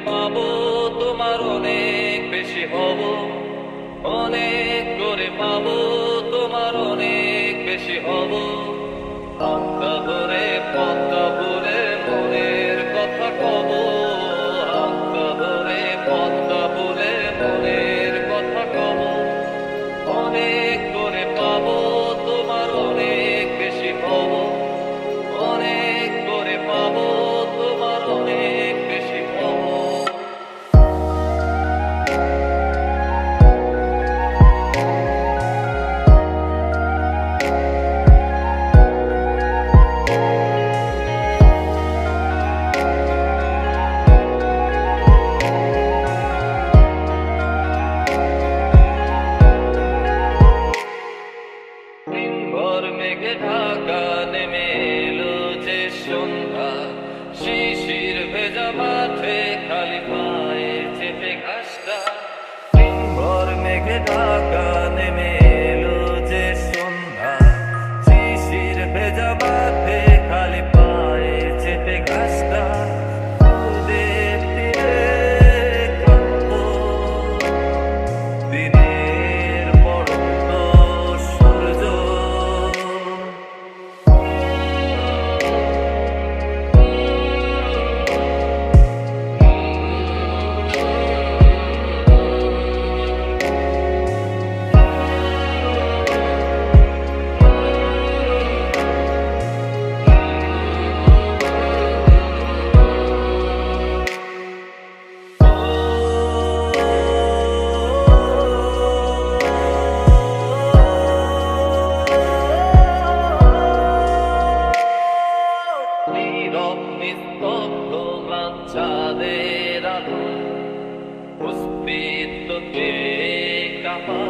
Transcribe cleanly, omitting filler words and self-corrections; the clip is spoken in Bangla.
পাবো তোমার অনেক বেশি হব, অনেক করে পাবো তোমার অনেক বেশি হব। আত্মা ধরে পদ্মা ভরে মনের কথা কব, আত্মা ধরে পদ্মা ভরে মনের কথা কব। অনেক করে পাবো তোমার অনেক বেশি হব, অনেক করে পাবো তোমার অনেক বেশি হব। দিনভর মেঘে ঢাকা নেমে এলো যে সন্ধ্যা, শিশির ভেজা মাঠে খালি পায়ে চেপে ঘাসটা। দিনভর মেঘে ঢাকা নেমে এলো যে সন্ধ্যা, শিশির ভেজা মাঠে খালি পায়ে চেপে ঘাসটা। নদীর তীরে ক্লান্ত দিনের পড়ন্ত সূর্য, নীরব নিস্তব্ধ চাঁদের আলো, পুষ্পিত কাপা